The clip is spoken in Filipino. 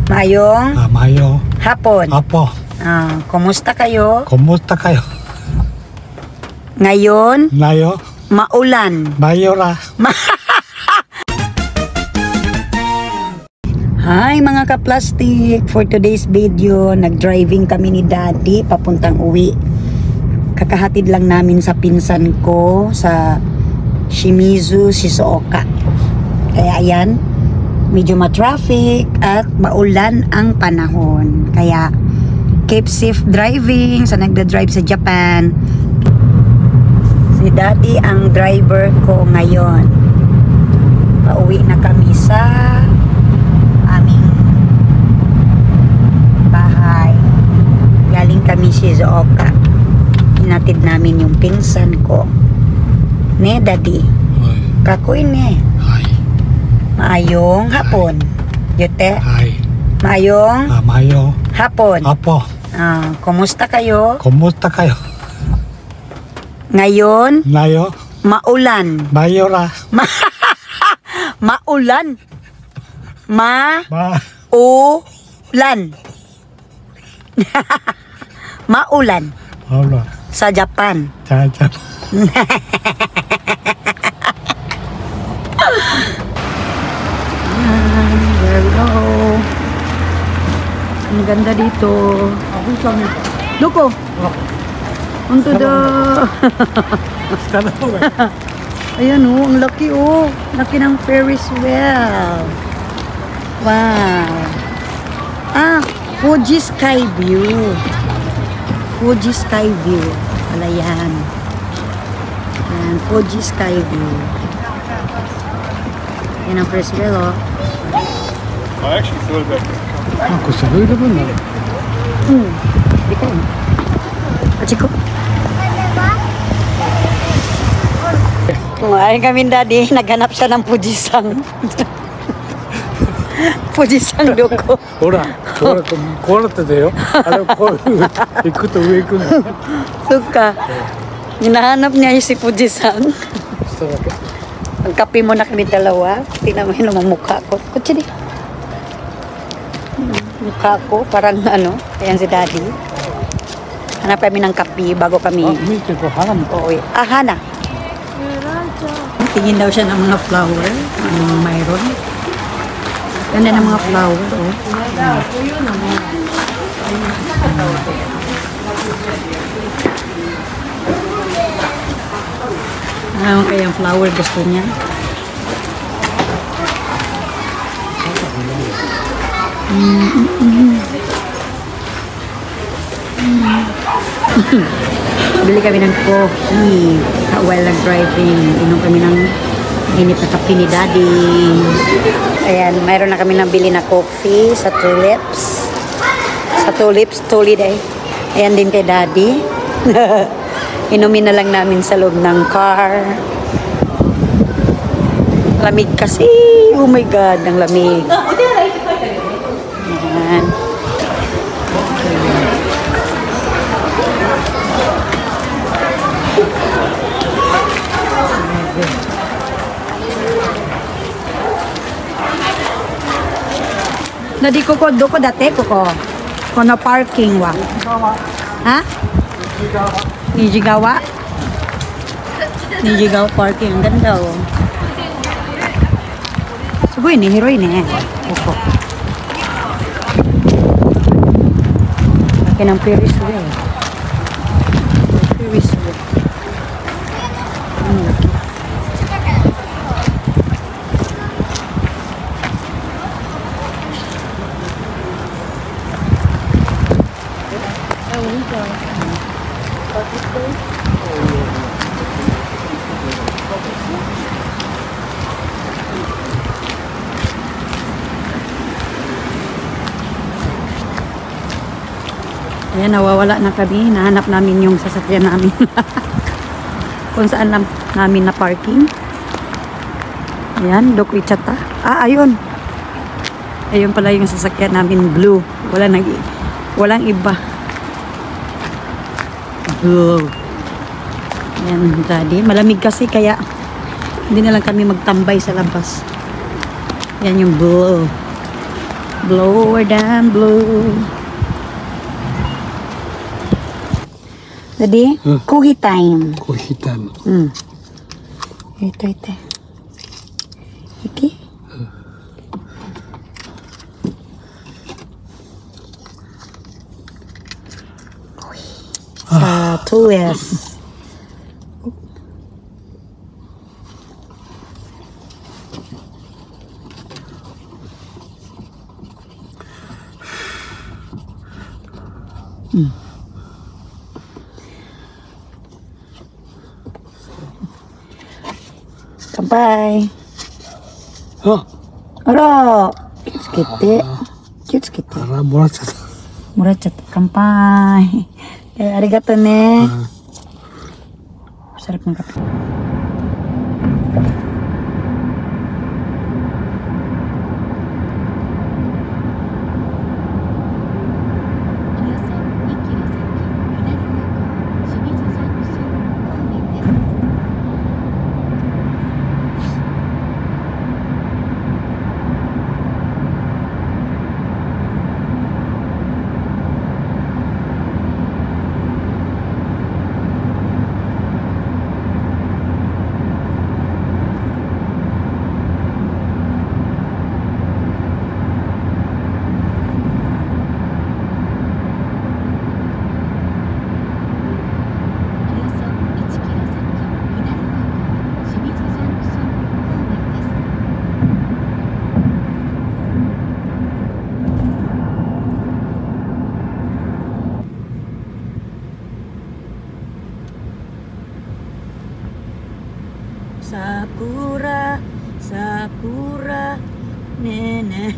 Mayong hapon. Apo. Kumusta kayo? Kumusta kayo? Ngayon, maulan. Mayora. Hi mga ka-plastic, for today's video, nag-driving kami ni Daddy papuntang uwi. Kakahatid lang namin sa pinsan ko sa Shimizu, Shizuoka. Kaya ayan, medyo ma-traffic at maulan ang panahon. Kaya keep safe driving sa nagda-drive sa Japan. Si Daddy ang driver ko ngayon. Pauwi na kami sa aming bahay. Galing kami Shizuoka. Hinatid namin yung pinsan ko. Ne, Daddy? Hoy. Kakoy ne. Hi. Maayong hapon. Yote? Hi. Maayong hapon. Apo. Kumusta kayo? Kumusta kayo? Ngayon, maulan. Mayora. Maulan. Ulan. Maulan. Hola. Sa Japan. Jajan. Hello. Ang ganda dito. Duko. Unto the... Ayan oh, ang laki oh. Laki ng Ferris wheel. Wow. Fuji Sky View. Fuji Sky View. Wala yan. Ayan, Fuji Sky View. Yan ang Ferris wheel oh. I actually thought about it. Ako sa lulo ba na? Di ko. Kachiko. Ay kami Daddy, naghanap siya ng Fujisang. Fujisang Doko. Hora,こうなってたよ。あれこう行くと上行くの。Suka. Hinahanap niya si Fujisang. Magkape mo na kami dalawa. Tingnan mo yung mukha ko. Kutsi di. Mukha ko, parang ano. Ayan si Daddy. Hanap kami ng kape bago kami. Mite ko hanap ko. Hana. Tingin daw siya ng mga flower. Anong mayroon. Ganda ng mga flower. Oh. Ano kayang flower gusto niya? Bili kami ng coffee while nag-driving. Inom kami ng init na kape ni Daddy. Ayan, mayroon na kami nabili na coffee sa Tulips. Sa Tulips, tulid eh. Ayan din kay Daddy. Inumin na lang namin sa loob ng car. Lamig kasi. Oh my God, ang lamig. Ayan. Nadi ko doko dati ko kono parking wa. Ha? Nijigawa parking ang ganda oh. Sugoy ni hero ni Oko. Laki ng Ferris wheel. Ferris wheel. Ayan, nawawala na kami. Nahanap namin yung sasakyan namin. Kung saan namin na parking. Ayan, Dokuichata. Ayun. Ayun pala yung sasakyan namin, blue. Walang iba. Blue. Ayan, Daddy. Malamig kasi kaya hindi na lang kami magtambay sa labas. Yan yung blue. Blower than blue. Jadi, coffee time. コーヒータイム。 Ito. Iki. Satu es. Kanpai. あ、あら、気をつけて。気をつけて。あら、もらっちゃった。もらっちゃった。乾杯。ありがとうね。Sarap ng kape. Sakura, Sakura, nene.